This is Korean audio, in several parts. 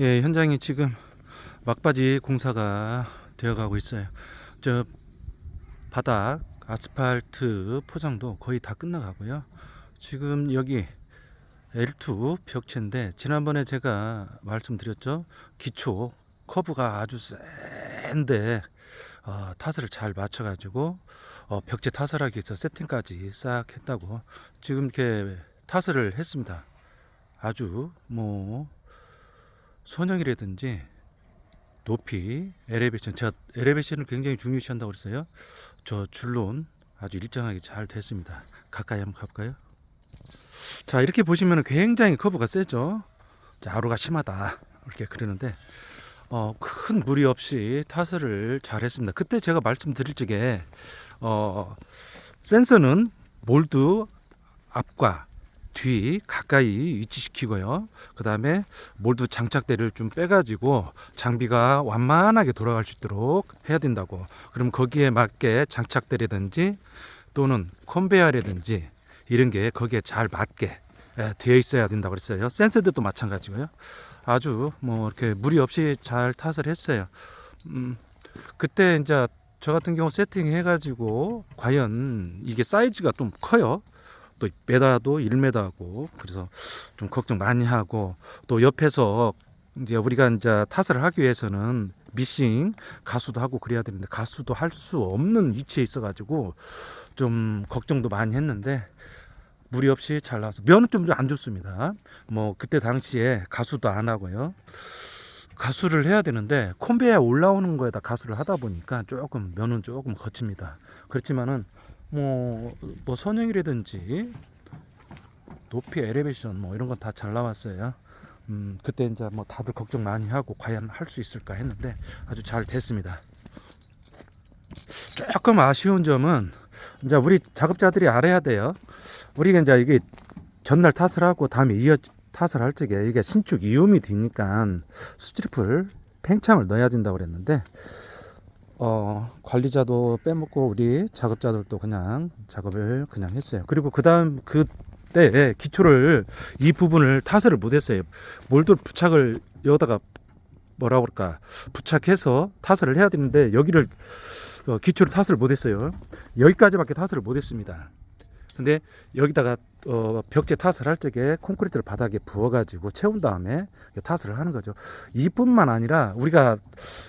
예, 현장이 지금 막바지 공사가 되어가고 있어요. 저 바닥 아스팔트 포장도 거의 다 끝나가고요. 지금 여기 L2 벽체인데 지난번에 제가 말씀드렸죠. 기초 커브가 아주 센데 타설을 잘 맞춰가지고 벽체 타설하기 위해서 세팅까지 싹 했다고 지금 이렇게 타설을 했습니다. 아주 뭐 선형이라든지 높이, 엘리베이션, 제가 엘리베이션을 굉장히 중요시한다고 그랬어요. 저 줄론 아주 일정하게 잘 됐습니다. 가까이 한번 가볼까요? 자, 이렇게 보시면 굉장히 커브가 세죠. 자, 아로가 심하다 이렇게 그러는데 큰 무리 없이 타설을 잘 했습니다. 그때 제가 말씀드릴 적에 어, 센서는 몰드 앞과 뒤 가까이 위치시키고요. 그 다음에 몰드 장착대를 좀 빼가지고 장비가 완만하게 돌아갈 수 있도록 해야 된다고. 그럼 거기에 맞게 장착대라든지 또는 컨베어라든지 이런 게 거기에 잘 맞게 되어 있어야 된다고 그랬어요. 센서들도 마찬가지고요. 아주 뭐 이렇게 무리 없이 잘 탓을 했어요. 그때 이제 저 같은 경우 세팅해가지고 과연 이게 사이즈가 좀 커요. 또 메다도 1m고 그래서 좀 걱정 많이 하고 또 옆에서 이제 우리가 이제 타설을 하기 위해서는 미싱 가수도 하고 그래야 되는데 가수도 할 수 없는 위치에 있어가지고 좀 걱정도 많이 했는데 무리 없이 잘 나와서 면은 좀 안 좋습니다. 뭐 그때 당시에 가수도 안 하고요. 가수를 해야 되는데 콤베에 올라오는 거에다 가수를 하다 보니까 조금 면은 조금 거칩니다. 그렇지만은 뭐 선형이라든지 높이 엘리베이션 뭐 이런 건 다 잘 나왔어요. 그때 이제 뭐 다들 걱정 많이 하고 과연 할 수 있을까 했는데 아주 잘 됐습니다. 조금 아쉬운 점은 이제 우리 작업자들이 알아야 돼요. 우리가 이제 이게 전날 탓을 하고 다음에 이어 탓을 할 적에 이게 신축 이음이 되니까 스트리플 팽창을 넣어야 된다고 그랬는데 관리자도 빼먹고 우리 작업자들도 그냥 작업을 그냥 했어요. 그리고 그 다음 그때 기초를 이 부분을 타설을 못했어요. 몰드 부착을 여기다가 뭐라 그럴까 부착해서 타설을 해야 되는데 여기를 기초를 타설을 못했어요. 여기까지밖에 타설을 못했습니다. 근데 여기다가 벽체 타설 할 적에 콘크리트를 바닥에 부어가지고 채운 다음에 타설을 하는 거죠. 이뿐만 아니라 우리가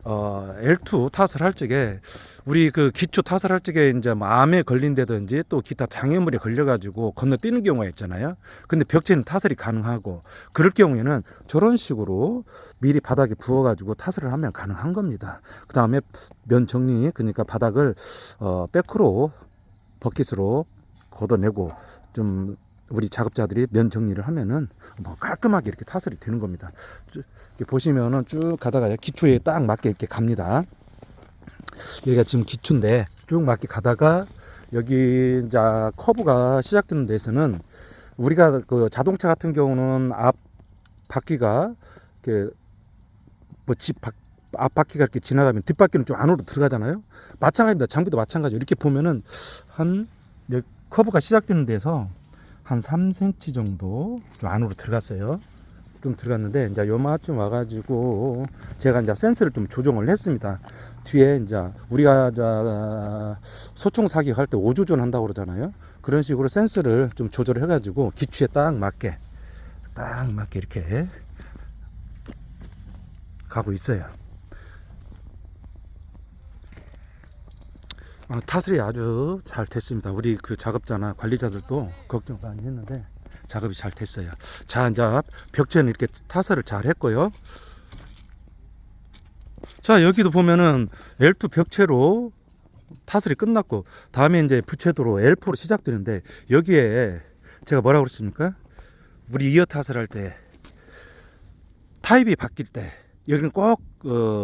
L2 타설 할 적에 우리 그 기초 타설 할 적에 이제 뭐 암에 걸린다든지 또 기타 장애물에 걸려가지고 건너뛰는 경우가 있잖아요. 근데 벽체는 타설이 가능하고 그럴 경우에는 저런 식으로 미리 바닥에 부어가지고 타설을 하면 가능한 겁니다. 그 다음에 면 정리 그러니까 바닥을 백으로 버킷으로 걷어내고 좀 우리 작업자들이 면 정리를 하면은 뭐 깔끔하게 이렇게 타설이 되는 겁니다. 이렇게 보시면은 쭉 가다가 기초에 딱 맞게 이렇게 갑니다. 여기가 지금 기초인데 쭉 맞게 가다가 여기 이제 커브가 시작되는 데서는 우리가 그 자동차 같은 경우는 앞 바퀴가 이렇게 앞 바퀴가 이렇게 지나가면 뒷바퀴는 좀 안으로 들어가잖아요. 마찬가지입니다. 장비도 마찬가지. 이렇게 보면은 한 커브가 시작되는 데서 한 3cm 정도 좀 안으로 들어갔어요. 좀 들어갔는데 이제 요마쯤 와가지고 제가 이제 센스를 좀 조정을 했습니다. 뒤에 이제 우리가 이제 소총 사격할 때 5조전 한다고 그러잖아요. 그런 식으로 센스를 좀 조절을 해가지고 기초에 딱 맞게 이렇게 가고 있어요. 타설이 아주 잘 됐습니다. 우리 그 작업자나 관리자들도 걱정 많이 했는데 작업이 잘 됐어요. 자, 이제 벽체는 이렇게 타설을 잘 했고요. 자, 여기도 보면은 L2 벽체로 타설이 끝났고 다음에 이제 부채도로 L4로 시작되는데 여기에 제가 뭐라고 그랬습니까? 우리 이어 타설 할 때 타입이 바뀔 때 여기는 꼭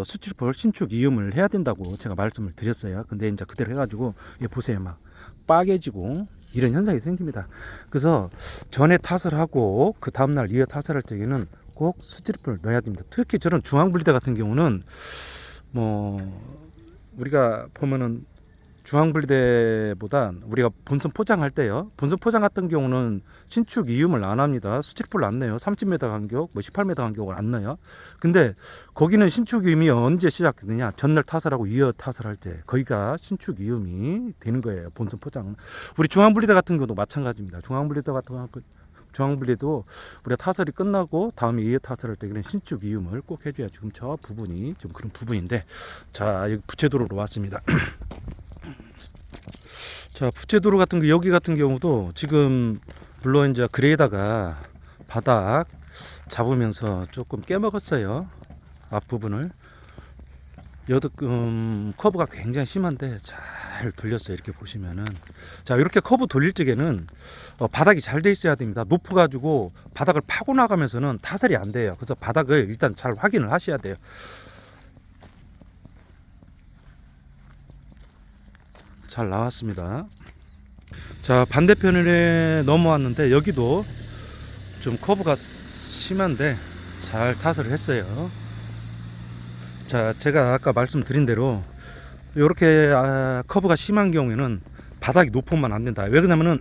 수출볼 신축 이음을 해야 된다고 제가 말씀을 드렸어요. 근데 이제 그대로 해가지고 보세요, 막 빠개지고 이런 현상이 생깁니다. 그래서 전에 타설하고 그 다음날 이어 타설할 때에는 꼭 수출볼을 넣어야 됩니다. 특히 저런 중앙분리대 같은 경우는 뭐 우리가 보면은 중앙분리대보다 우리가 본선 포장할 때요. 본선 포장 같은 경우는 신축 이음을 안 합니다. 수직풀을 안 내요. 30m 간격, 뭐 18m 간격을 안 넣어요. 근데 거기는 신축 이음이 언제 시작되느냐? 전날 타설하고 이어 타설할 때 거기가 신축 이음이 되는 거예요. 본선 포장. 우리 중앙분리대 같은 경우도 마찬가지입니다. 중앙분리도 우리가 타설이 끝나고 다음에 이어 타설할 때 그냥 신축 이음을 꼭 해줘야 지금 저 부분이 좀 그런 부분인데, 자 여기 부채도로로 왔습니다. 자, 부채도로 같은 거 여기 같은 경우도 지금 물론 이제 그레이다가 바닥 잡으면서 조금 깨먹었어요. 앞부분을. 여드금 커브가 굉장히 심한데 잘 돌렸어요. 이렇게 보시면은. 자, 이렇게 커브 돌릴 적에는 바닥이 잘 돼 있어야 됩니다. 높아가지고 바닥을 파고 나가면서는 타설이 안 돼요. 그래서 바닥을 일단 잘 확인을 하셔야 돼요. 잘 나왔습니다. 자, 반대편에 넘어왔는데 여기도 좀 커브가 심한데 잘 타설을 했어요. 자, 제가 아까 말씀드린 대로 이렇게 커브가 심한 경우에는 바닥이 높으면 안 된다. 왜 그러냐면은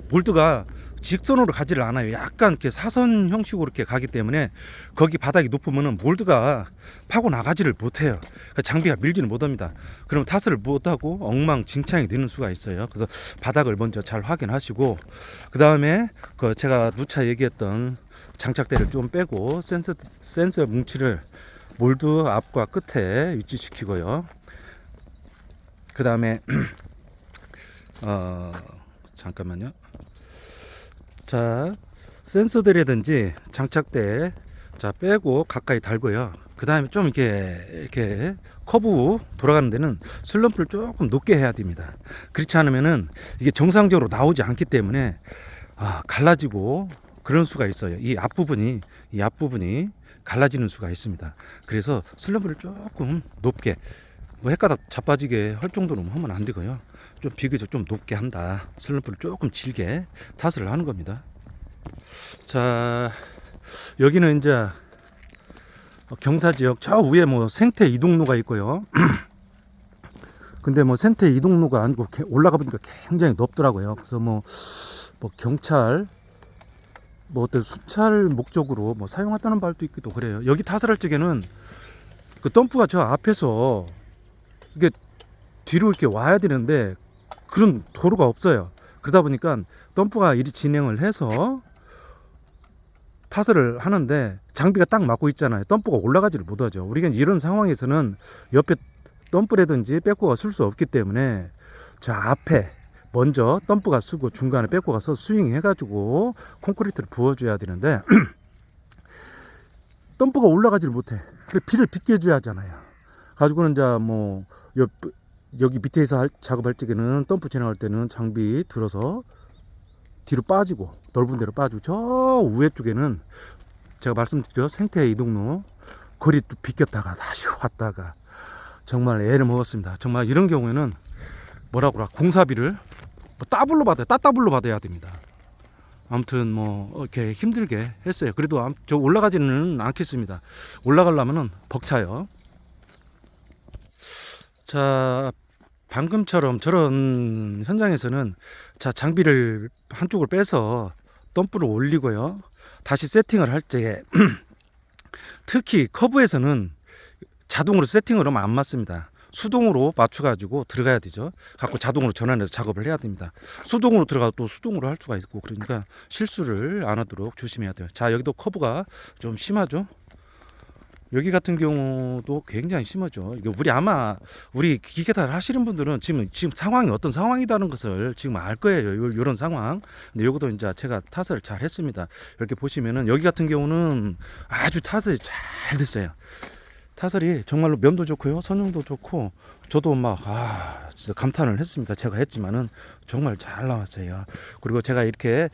몰드가 직선으로 가지를 않아요. 약간 이렇게 사선 형식으로 이렇게 가기 때문에 거기 바닥이 높으면은 몰드가 파고 나가지를 못해요. 그러니까 장비가 밀지는 못합니다. 그러면 타설을 못하고 엉망진창이 되는 수가 있어요. 그래서 바닥을 먼저 잘 확인하시고, 그 다음에 그 제가 누차 얘기했던 장착대를 좀 빼고 센서 뭉치를 몰드 앞과 끝에 위치시키고요. 그 다음에 잠깐만요. 자, 센서들이라든지 장착대 자 빼고 가까이 달고요. 그 다음에 좀 이렇게 커브 돌아가는 데는 슬럼프를 조금 높게 해야 됩니다. 그렇지 않으면은 이게 정상적으로 나오지 않기 때문에 갈라지고 그런 수가 있어요. 이 앞부분이 갈라지는 수가 있습니다. 그래서 슬럼프를 조금 높게, 뭐 헷가닥 자빠지게 할 정도로 하면 안 되고요. 좀 비교적 좀 높게 한다. 슬럼프를 조금 질게 타설을 하는 겁니다. 자, 여기는 이제 경사지역 저 위에 뭐 생태 이동로가 있고요. 근데 뭐 생태 이동로가 아니고 올라가 보니까 굉장히 높더라고요. 그래서 뭐 경찰 뭐 어떤 순찰 목적으로 뭐 사용했다는 말도 있기도 그래요. 여기 타설할 적에는 그 덤프가 저 앞에서 이게 뒤로 이렇게 와야 되는데 그런 도로가 없어요. 그러다 보니까 덤프가 이리 진행을 해서 타설을 하는데 장비가 딱 맞고 있잖아요. 덤프가 올라가지를 못하죠. 우리가 이런 상황에서는 옆에 덤프라든지 백호가 쓸 수 없기 때문에 저 앞에 먼저 덤프가 쓰고 중간에 백호가 서 스윙해가지고 콘크리트를 부어줘야 되는데 덤프가 올라가지를 못해. 그래 비를 비껴줘야 하잖아요. 가지고는 이제 뭐 여기 밑에서 작업할 적에는 덤프 진행할 때는 장비 들어서 뒤로 빠지고 넓은 데로 빠지고 저 위에 쪽에는 제가 말씀드렸죠. 생태 이동로 거리 또 비꼈다가 다시 왔다가 정말 애를 먹었습니다. 정말 이런 경우에는 뭐라고 그래, 공사비를 뭐 따블로 받아야, 따따블로 받아야 됩니다. 아무튼 뭐 이렇게 힘들게 했어요. 그래도 저 올라가지는 않겠습니다. 올라가려면은 벅차요. 자, 방금처럼 저런 현장에서는 자 장비를 한쪽을 빼서 덤프를 올리고요. 다시 세팅을 할 때 특히 커브에서는 자동으로 세팅을 하면 안 맞습니다. 수동으로 맞춰가지고 들어가야 되죠. 갖고 자동으로 전환해서 작업을 해야 됩니다. 수동으로 들어가도 또 수동으로 할 수가 있고, 그러니까 실수를 안 하도록 조심해야 돼요. 자, 여기도 커브가 좀 심하죠. 여기 같은 경우도 굉장히 심하죠. 이게 우리 기계탈 하시는 분들은 지금 상황이 어떤 상황이라는 것을 지금 알 거예요. 이런 상황. 근데 요것도 이제 제가 타설을 잘 했습니다. 이렇게 보시면은 여기 같은 경우는 아주 타설이 잘 됐어요. 타설이 정말로 면도 좋고요, 선형도 좋고, 저도 진짜 감탄을 했습니다. 제가 했지만은 정말 잘 나왔어요. 그리고 제가 이렇게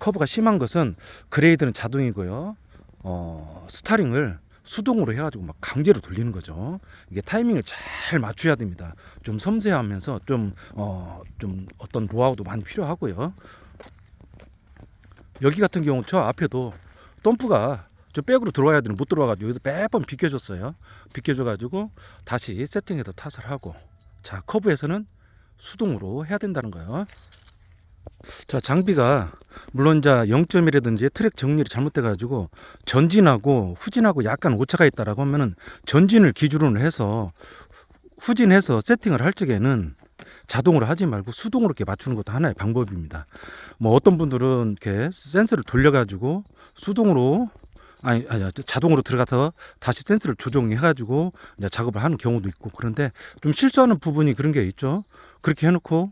커브가 심한 것은 그레이드는 자동이고요, 스타링을 수동으로 해가지고 막 강제로 돌리는 거죠. 이게 타이밍을 잘 맞춰야 됩니다. 좀 섬세하면서 좀 어떤 노하우도 많이 필요하고요. 여기 같은 경우 저 앞에도 덤프가 저 백으로 들어와야 되는 못 들어와가지고 여기서 매번 비껴줬어요. 비껴줘가지고 다시 세팅해서 타설하고 자, 커브에서는 수동으로 해야 된다는 거예요. 자, 장비가 물론 자 0.1이라든지 트랙 정렬이 잘못돼 가지고 전진하고 후진하고 약간 오차가 있다라고 하면은 전진을 기준으로 해서 후진해서 세팅을 할 적에는 자동으로 하지 말고 수동으로 이렇게 맞추는 것도 하나의 방법입니다. 뭐 어떤 분들은 이렇게 센서를 돌려 가지고 수동으로 아니 자동으로 들어가서 다시 센서를 조정해 가지고 이제 작업을 하는 경우도 있고, 그런데 좀 실수하는 부분이 그런 게 있죠. 그렇게 해 놓고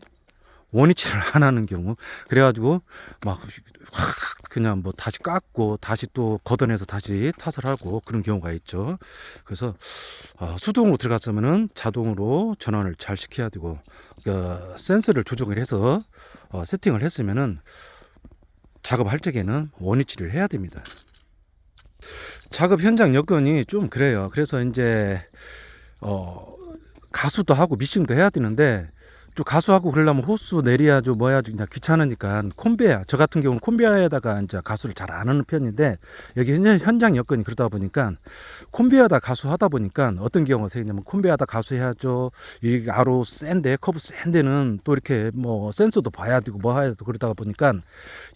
원위치를 안 하는 경우, 그래가지고 막 그냥 뭐 다시 깎고 다시 또 걷어내서 다시 탓을 하고 그런 경우가 있죠. 그래서 수동으로 들어갔으면은 자동으로 전환을 잘 시켜야 되고, 센서를 조정을 해서 세팅을 했으면은 작업할 적에는 원위치를 해야 됩니다. 작업 현장 여건이 좀 그래요. 그래서 이제 가수도 하고 미싱도 해야 되는데, 좀 가수하고 그러려면 호수 내려야죠, 뭐야죠, 그냥 귀찮으니까 콤베야, 저 같은 경우는 콤베야에다가 이제 가수를 잘 안 하는 편인데, 여기 현장 여건이 그러다 보니까 콤베야다 가수하다 보니까 어떤 경우가 생기냐면, 콤베야다 가수해야죠, 이 아로 센데 커브 센 데는 또 이렇게 뭐 센서도 봐야 되고 뭐 해야 되고 그러다 보니까,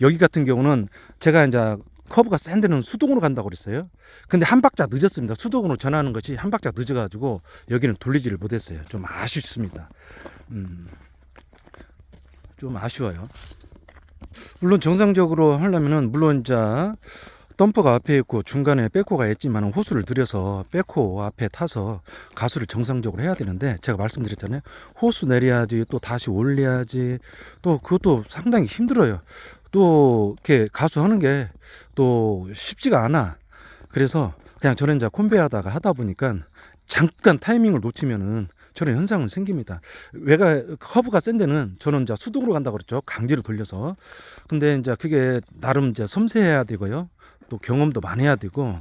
여기 같은 경우는 제가 이제 커브가 센 데는 수동으로 간다고 그랬어요. 근데 한 박자 늦었습니다. 수동으로 전하는 것이 한 박자 늦어가지고 여기는 돌리지를 못했어요. 좀 아쉽습니다. 좀 아쉬워요. 물론 정상적으로 하려면은, 물론 자 덤퍼가 앞에 있고 중간에 백호가 있지만 호수를 들여서 백호 앞에 타서 가수를 정상적으로 해야 되는데, 제가 말씀드렸잖아요. 호수 내려야지, 또 다시 올려야지, 또 그것도 상당히 힘들어요. 또 이렇게 가수하는 게 또 쉽지가 않아. 그래서 그냥 저는 이제 콤베하다가 하다 보니까 잠깐 타이밍을 놓치면은 저런 현상은 생깁니다. 외가 커브가 센 데는 저는 이제 수동으로 간다고 그랬죠. 강제로 돌려서. 근데 이제 그게 나름 이제 섬세해야 되고요. 또 경험도 많이 해야 되고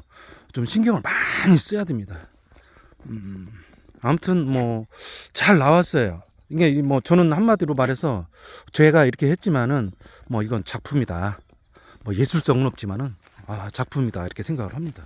좀 신경을 많이 써야 됩니다. 아무튼 뭐 잘 나왔어요. 이게 뭐 저는 한마디로 말해서 제가 이렇게 했지만은 뭐 이건 작품이다. 뭐 예술성은 없지만은 작품이다, 이렇게 생각을 합니다.